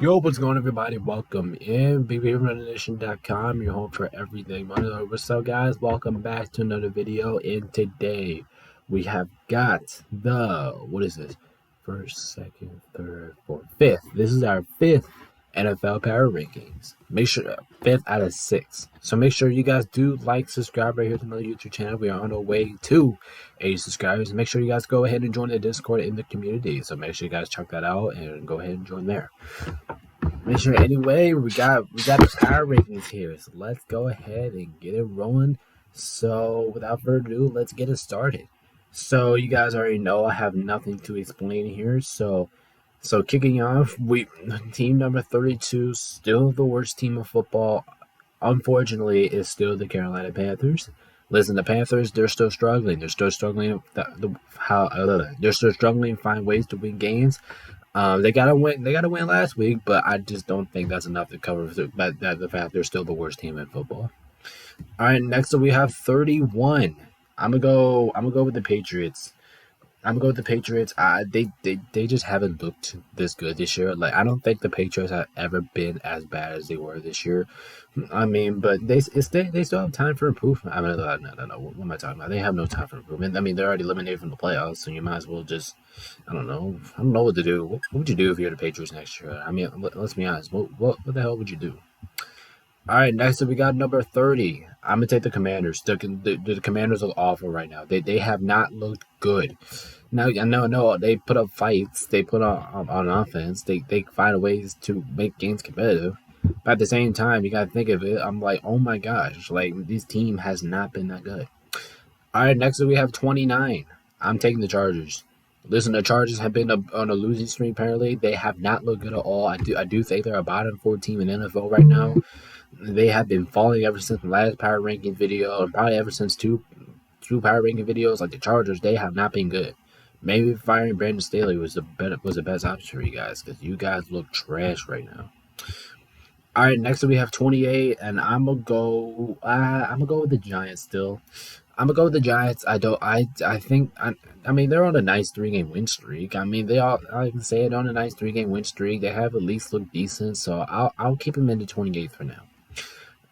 Yo, what's going on, everybody? Welcome in BigBabyRunNation.com, your home for everything. What's up, guys? Welcome back to another video. And today we have got what is this? First, second, third, fourth, fifth. This is our fifth NFL Power Rankings. Make sure, fifth out of six. So make sure you guys do like, subscribe right here to my YouTube channel. We are on our way to 80 subscribers. Make sure you guys go ahead and join the Discord in the community. So make sure you guys check that out and go ahead and join there. Make sure anyway, we got the power rankings here, so let's go ahead and get it rolling. So without further ado, let's get it started. So you guys already know I have nothing to explain here. So kicking off, team number 32, still the worst team of football, unfortunately, is still the Carolina Panthers. Listen, the Panthers, they're still struggling. They're still struggling they're still struggling to find ways to win games. They gotta win. They gotta win last week, but I just don't think that's enough to cover the fact they're still the worst team in football. All right, next up we have 31. I'm gonna go with the Patriots. I'm gonna go with the Patriots. They just haven't looked this good this year. Like, I don't think the Patriots have ever been as bad as they were this year. I mean, but they still have time for improvement. I mean, no. What am I talking about? They have no time for improvement. I mean, they're already eliminated from the playoffs, so you might as well just, I don't know what to do. What would you do if you're the Patriots next year? I mean, let's be honest. What the hell would you do? All right, next up we got number 30. I'm gonna take the Commanders. The Commanders look awful right now. They have not looked good. Now I know they put up fights. They put on offense. They find ways to make games competitive. But at the same time, you gotta think of it. I'm like, oh my gosh, like this team has not been that good. All right, next up we have 29. I'm taking the Chargers. Listen, the Chargers have been on a losing streak. Apparently, they have not looked good at all. I do think they're a bottom 4 team in NFL right now. They have been falling ever since the last power ranking video, and probably ever since two power ranking videos. Like the Chargers, they have not been good. Maybe firing Brandon Staley was the best option for you guys, because you guys look trash right now. All right, next up we have 28, and I'm gonna go with the Giants still. I'm gonna go with the Giants. I mean, they're on a nice 3-game win streak. I mean, I can say it, on a nice 3-game win streak. They have at least looked decent, so I'll keep them in the 28th for now.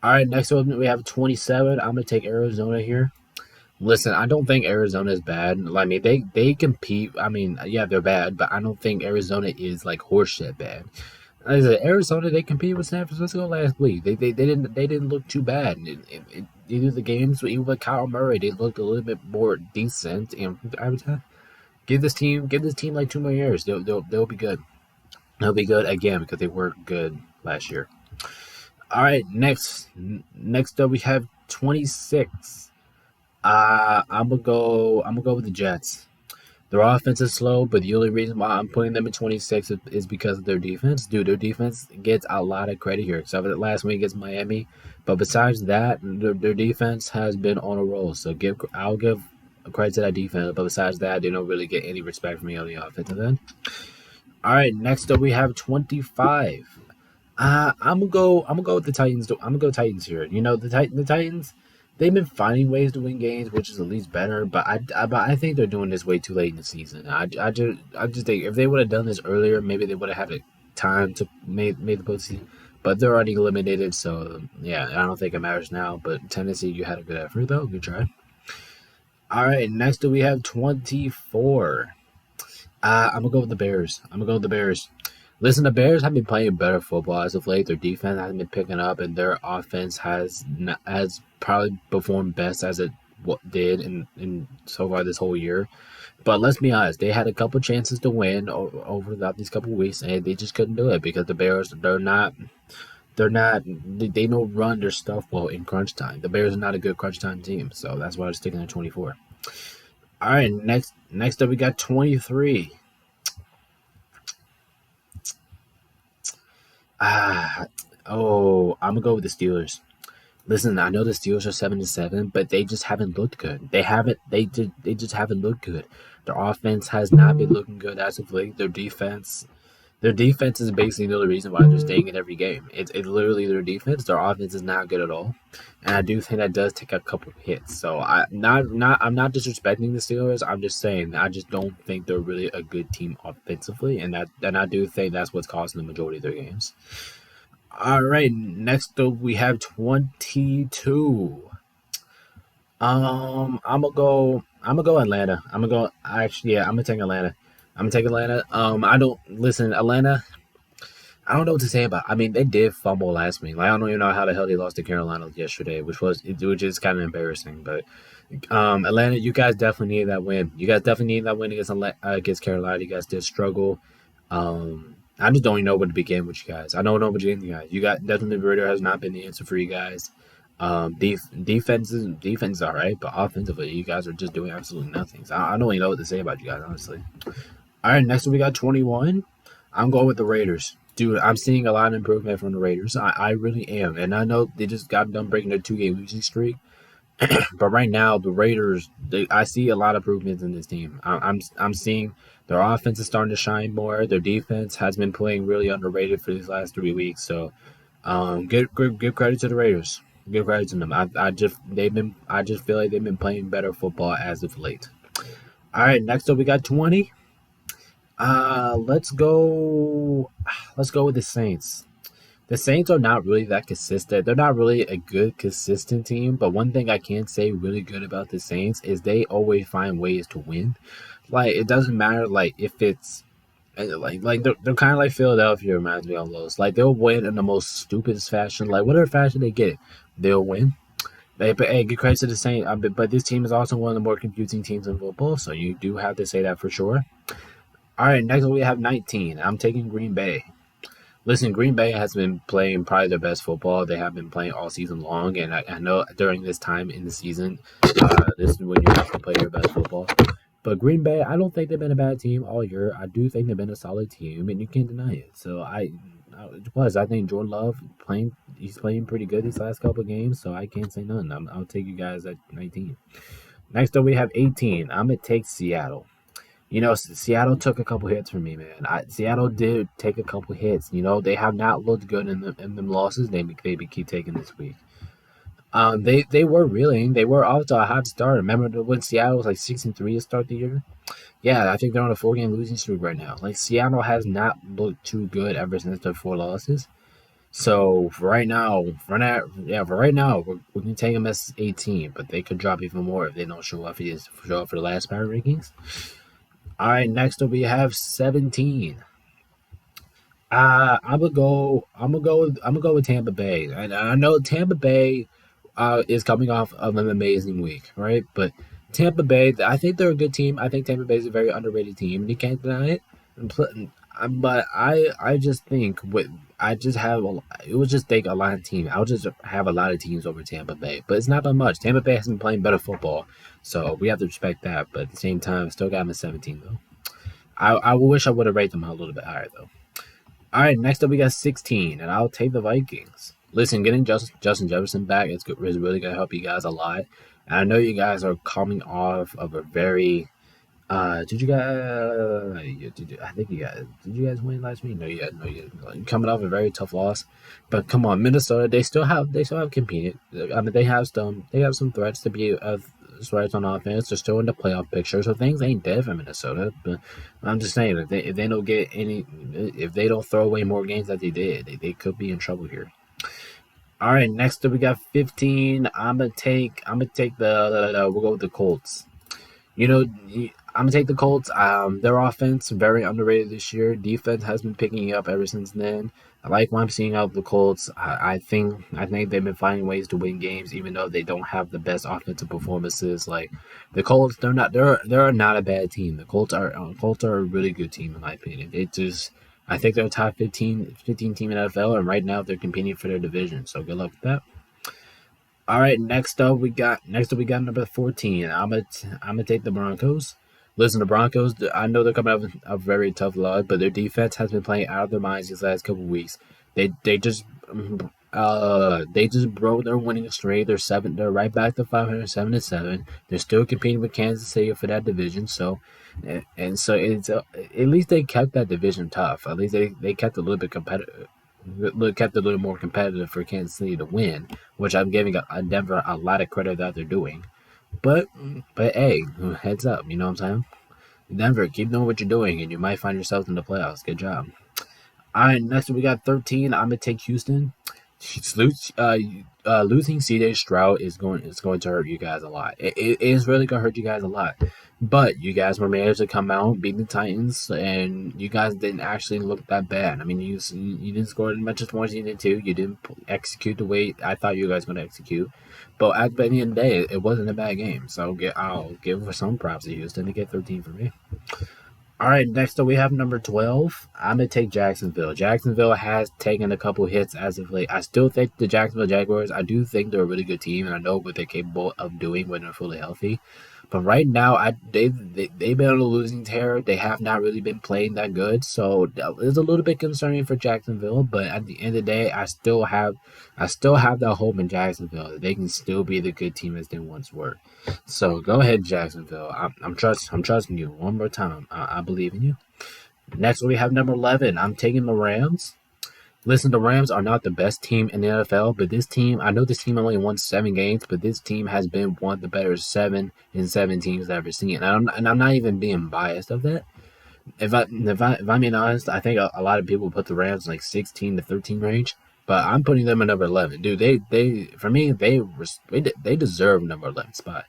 All right, next up we have 27. I'm gonna take Arizona here. Listen, I don't think Arizona is bad. I mean, they compete. I mean, yeah, they're bad, but I don't think Arizona is like horseshit bad. Like I said, Arizona, they competed with San Francisco last week. They didn't look too bad. Either the games, even with Kyle Murray, they looked a little bit more decent. And I would give this team like 2 more years. They'll be good. They'll be good again because they were good last year. All right, next up we have 26. I'm gonna go with the Jets. Their offense is slow, but the only reason why I'm putting them in 26 is because of their defense. Dude, their defense gets a lot of credit here, except for that last week against Miami. But besides that, their defense has been on a roll. So I'll give credit to that defense. But besides that, they don't really get any respect from me on the offensive end. All right, next up we have 25. I'm gonna go with the Titans. I'm gonna go Titans here. You know, the Titans. They've been finding ways to win games, which is at least better. But I think they're doing this way too late in the season. I just think if they would have done this earlier, maybe they would have had a time to made the postseason. But they're already eliminated, so yeah, I don't think it matters now. But Tennessee, you had a good effort though. Good try. All right, next up we have 24. I'm gonna go with the Bears. Listen, the Bears have been playing better football as of late. Their defense hasn't been picking up, and their offense has probably performed best as it did in so far this whole year. But let's be honest, they had a couple chances to win over these couple weeks, and they just couldn't do it because the Bears they don't run their stuff well in crunch time. The Bears are not a good crunch time team, so that's why I'm sticking at 24. All right, next up we got 23. I'm gonna go with the Steelers. Listen, I know the Steelers are 7-7, but they just haven't looked good. They just haven't looked good. Their offense has not been looking good as of late. Their defense Their defense is basically the only reason why they're staying in every game. It's literally their defense. Their offense is not good at all, and I do think that does take a couple of hits. So I'm not disrespecting the Steelers. I'm just saying I just don't think they're really a good team offensively, and I do think that's what's costing the majority of their games. All right, next up we have 22. I'm gonna go. I'm gonna go Atlanta. I'm gonna go. Actually, yeah, I'm gonna take Atlanta. I'm gonna take Atlanta. I don't listen. Atlanta. I don't know what to say about. I mean, they did fumble last week. Like, I don't even know how the hell they lost to Carolina yesterday, which is kind of embarrassing. But Atlanta, you guys definitely need that win. You guys definitely need that win against Carolina. You guys did struggle. I just don't even know where to begin with you guys. I don't know what to begin with you guys. You got Desmond Ridder has not been the answer for you guys. Defense is all right, but offensively, you guys are just doing absolutely nothing. So I don't even know what to say about you guys, honestly. All right, next we got 21. I'm going with the Raiders. Dude, I'm seeing a lot of improvement from the Raiders. I really am. And I know they just got done breaking their 2-game losing streak. But right now, the Raiders, I see a lot of improvements in this team. I'm seeing their offense is starting to shine more. Their defense has been playing really underrated for these last 3 weeks. So give credit to the Raiders. Give credit to them. I just feel like they've been playing better football as of late. All right, next up we got 20. Let's go with the Saints. The Saints are not really that consistent. They're not really a good, consistent team. But one thing I can say really good about the Saints is they always find ways to win. Like, it doesn't matter, like, if it's they're kind of like Philadelphia, reminds me almost. Like, they'll win in the most stupidest fashion. Like, whatever fashion they get it, they'll win. But hey, good credit to the Saints. But this team is also one of the more confusing teams in football, so you do have to say that for sure. All right, next we have 19. I'm taking Green Bay. Listen, Green Bay has been playing probably their best football. They have been playing all season long, and I know during this time in the season, this is when you have to play your best football. But Green Bay, I don't think they've been a bad team all year. I do think they've been a solid team, and you can't deny it. So I think Jordan Love he's playing pretty good these last couple of games, so I can't say none. I'll take you guys at 19. Next up, we have 18. I'm gonna take Seattle. Seattle took a couple hits from me, man. Seattle did take a couple hits. They have not looked good in them losses. They keep taking this week. They were reeling. They were off to a hot start. Remember when Seattle was like 6-3 to start the year? Yeah, I think they're on a 4-game losing streak right now. Like, Seattle has not looked too good ever since their 4 losses. So for right now, we can take them as 18, but they could drop even more if they don't show up for the last power rankings. All right, next up we have 17. I'm gonna go with Tampa Bay. And I know Tampa Bay is coming off of an amazing week, right? But Tampa Bay, I think they're a good team. I think Tampa Bay is a very underrated team, and you can't deny it. But I just think it was just take a lot of teams. I'll just have a lot of teams over Tampa Bay, but it's not that much. Tampa Bay has been playing better football, so we have to respect that. But at the same time, still got them at 17 though. I wish I would have rated them a little bit higher though. All right, next up we got 16, and I'll take the Vikings. Listen, getting Justin Jefferson back is really gonna help you guys a lot. And I know you guys are coming off of a very did you guys? I think you guys. Did you guys win last week? No, you guys. No, you guys. Coming off a very tough loss, but come on, Minnesota. They still have competed. I mean, they have some threats to be threats on offense. They're still in the playoff picture, so things ain't dead for Minnesota. But I'm just saying, if they don't get any, if they don't throw away more games that they did, they could be in trouble here. All right, next up we got 15. I'm gonna take we'll go with the Colts. I'm gonna take the Colts. Their offense very underrated this year. Defense has been picking up ever since then. I like what I'm seeing out of the Colts. I think they've been finding ways to win games, even though they don't have the best offensive performances. Like the Colts, they're not a bad team. The Colts are a really good team in my opinion. I think they're a top 15 team in NFL, and right now they're competing for their division. So good luck with that. All right, next up we got number 14. I'm gonna take the Broncos. Listen, the Broncos, I know they're coming out of a very tough lot, but their defense has been playing out of their minds these last couple of weeks. They just They just broke their winning streak. They're right back to 507-7. They're still competing with Kansas City for that division. So, and so it's at least they kept that division tough. At least they kept a little bit competitive. Kept a little more competitive for Kansas City to win, which I'm giving a Denver a lot of credit that they're doing. But hey, heads up, you know what I'm saying? Denver, keep doing what you're doing, and you might find yourself in the playoffs. Good job. All right, next we got 13. I'm gonna take Houston. Losing CJ Stroud is going to hurt you guys a lot. It is really gonna hurt you guys a lot. But you guys were managed to come out, beat the Titans, and you guys didn't actually look that bad. I mean, you didn't score as much as points as you needed to. You didn't execute the way I thought you guys were gonna execute. But at the end of the day, it wasn't a bad game. So I'll give some props to Houston to get 13 for me. All right, next up we have number 12. I'm going to take Jacksonville. Jacksonville has taken a couple hits as of late. I still think the Jacksonville Jaguars, I do think they're a really good team, and I know what they're capable of doing when they're fully healthy. But right now, they've been on a losing tear. They have not really been playing that good, so it's a little bit concerning for Jacksonville. But at the end of the day, I still have that hope in Jacksonville that they can still be the good team as they once were. So go ahead, Jacksonville. I'm trusting you one more time. I believe in you. Next, we have number 11. I'm taking the Rams. Listen, the Rams are not the best team in the NFL, but this team, I know this team only won 7 games, but this team has been one of the better 7-7 teams I've ever seen. And I'm not even being biased of that. If I'm being honest, I think a lot of people put the Rams in like 16 to 13 range, but I'm putting them at number 11. Dude, they for me they deserve number 11 spot.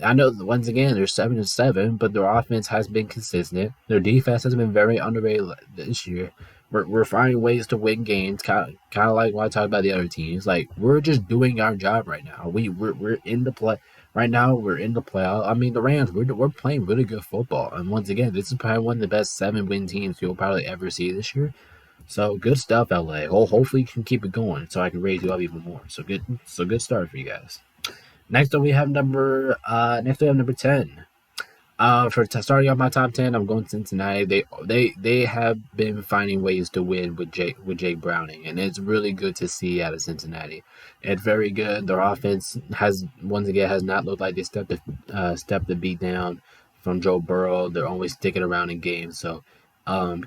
I know once again they're 7-7, but their offense has been consistent. Their defense has been very underrated this year. We're finding ways to win games, kind of like when I talk about the other teams. Like we're just doing our job right now. We're in the play right now. We're in the playoff. I mean, the Rams we're playing really good football, and once again, this is probably one of the best 7-win teams you'll probably ever see this year. So good stuff, LA. Hopefully you can keep it going, so I can raise you up even more. So good start for you guys. Next up, we have number 10. For starting off my top 10, I'm going Cincinnati. They have been finding ways to win with Jake Browning, and it's really good to see out of Cincinnati. It's very good. Their offense has not looked like they stepped the beat down from Joe Burrow. They're always sticking around in games, so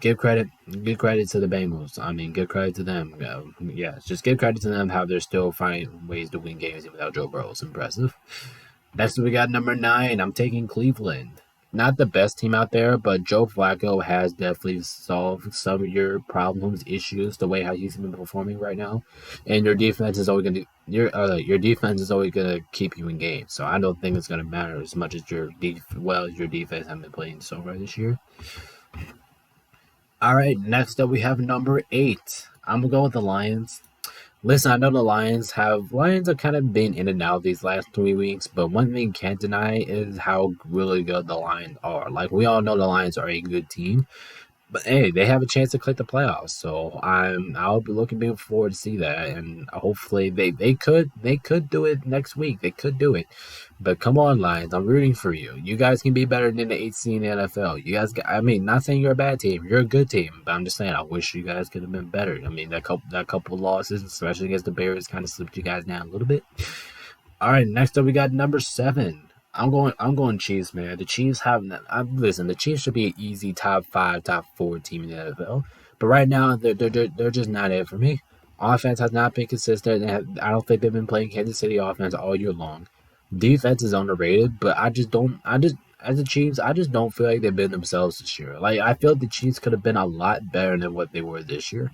give credit to the Bengals. I mean, give credit to them. Just give credit to them how they're still finding ways to win games without Joe Burrow. It's impressive. Next, we got number 9. I'm taking Cleveland. Not the best team out there, but Joe Flacco has definitely solved some of your problems, issues, the way how he's been performing right now. And your defense is always gonna keep you in games. So I don't think it's gonna matter as much as your defense has been playing so far this year. All right, next up we have number 8. I'm gonna go with the Lions. Listen, I know the Lions have kind of been in and out these last 3 weeks, but one thing can't deny is how really good the Lions are. Like we all know the Lions are a good team. But hey, they have a chance to click the playoffs, so I'll be looking forward to see that, and hopefully they could do it next week. They could do it, but come on, Lions, I'm rooting for you. You guys can be better than the 8th seed in the NFL. You guys, I mean, not saying you're a bad team, you're a good team, but I'm just saying I wish you guys could have been better. I mean, that couple losses, especially against the Bears, kind of slipped you guys down a little bit. All right, next up we got number 7. I'm going Chiefs, man. The Chiefs the Chiefs should be an easy top 5, top 4 team in the NFL. But right now, they're just not it for me. Offense has not been consistent. I don't think they've been playing Kansas City offense all year long. Defense is underrated, but as the Chiefs, I just don't feel like they've been themselves this year. Like I feel like the Chiefs could have been a lot better than what they were this year.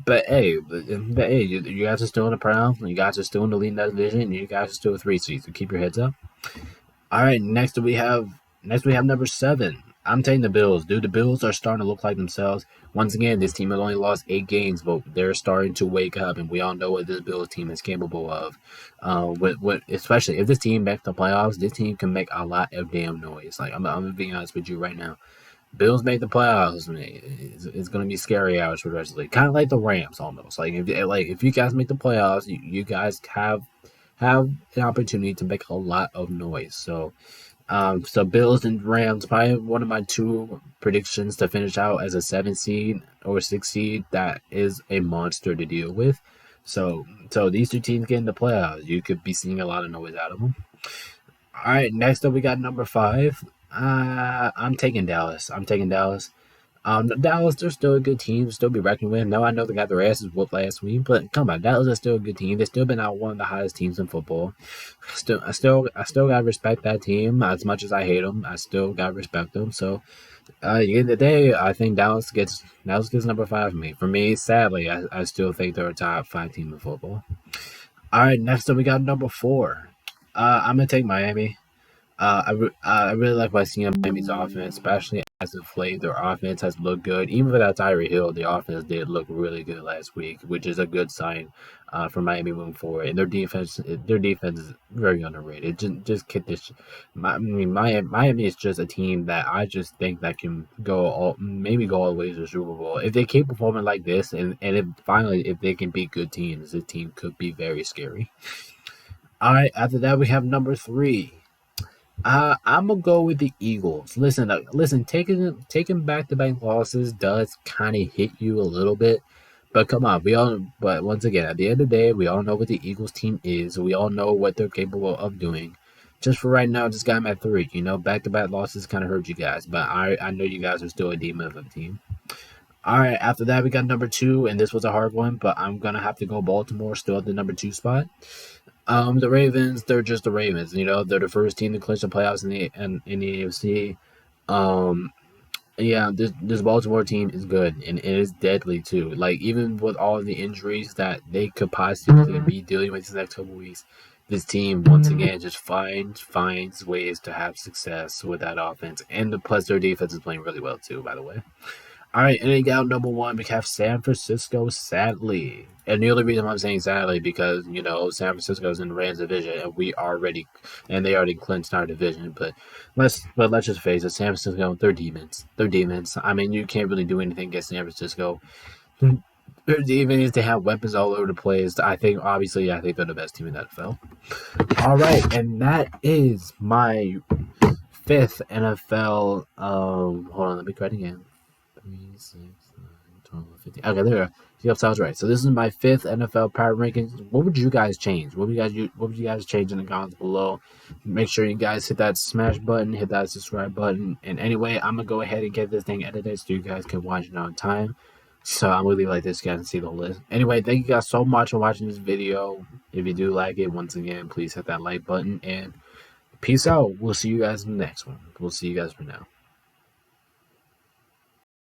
But hey, you guys are still in the playoffs. You guys are still in the lead in that division. And you guys are still 3 seeds. So keep your heads up. All right, next we have number 7. I'm taking the Bills. Dude, the Bills are starting to look like themselves. Once again, this team has only lost 8 games, but they're starting to wake up, and we all know what this Bills team is capable of. Especially if this team makes the playoffs, this team can make a lot of damn noise. Like I'm being honest with you right now. Bills make the playoffs. It's going to be scary hours for the rest of the league. Kind of like the Rams, almost. If you guys make the playoffs, you guys have an opportunity to make a lot of noise. So Bills and Rams, probably one of my 2 predictions to finish out as a 7 seed or 6 seed. That is a monster to deal with. So these two teams get in the playoffs. You could be seeing a lot of noise out of them. All right, next up we got number 5. I'm taking Dallas. I'm taking Dallas. Dallas, they're still a good team, still be reckoned with. No, I know they got their asses whooped last week, but come on, Dallas is still a good team. They've still been out one of the hottest teams in football. I still gotta respect that team as much as I hate them. I still gotta respect them. So, at the end of the day, I think Dallas gets number 5 for me. For me, sadly, I still think they're a top 5 team in football. All right, next up we got number 4. I'm gonna take Miami. I really like what I see in Miami's offense, especially as of late. Their offense has looked good. Even without Tyreek Hill, the offense did look really good last week, which is a good sign for Miami moving forward. And their defense is very underrated. Just get this. Miami is just a team that I just think that can maybe go all the way to the Super Bowl if they keep performing like this, and if they can beat good teams, this team could be very scary. All right, after that we have number 3. I'm gonna go with the Eagles. Listen. Taking back-to-back losses does kind of hit you a little bit, but come on, we all. But once again, at the end of the day, we all know what the Eagles team is. We all know what they're capable of doing. Just for right now, just got them at 3. Back-to-back losses kind of hurt you guys, but I know you guys are still a demon of a team. All right, after that we got number 2, and this was a hard one, but I'm gonna have to go Baltimore, still at the number 2 spot. The Ravens, they're just the Ravens. They're the first team to clinch the playoffs in the AFC. Um, yeah, this Baltimore team is good, and it is deadly too. Like, even with all of the injuries that they could possibly be dealing with the next couple weeks, this team once again just finds ways to have success with that offense, and plus their defense is playing really well too. By the way. All right, and then down number 1, we have San Francisco, sadly. And the only reason I'm saying sadly because San Francisco's in the Rams division, and they already clinched our division. But let's just face it, San Francisco, they're demons. They're demons. I mean, you can't really do anything against San Francisco. Their defense, they have weapons all over the place. I think they're the best team in the NFL. All right, and that is my 5th NFL. Hold on, let me try it again. 3, 6, 9, 12, 15. Okay, there we go. Yep, sounds right. So this is my 5th NFL power rankings. What would you guys change? What would you guys change in the comments below? Make sure you guys hit that smash button, hit that subscribe button. And anyway, I'm gonna go ahead and get this thing edited so you guys can watch it on time. So I'm gonna leave it like this, guys, and see the whole list. Anyway, thank you guys so much for watching this video. If you do like it, once again, please hit that like button and peace out. We'll see you guys in the next one. We'll see you guys for now.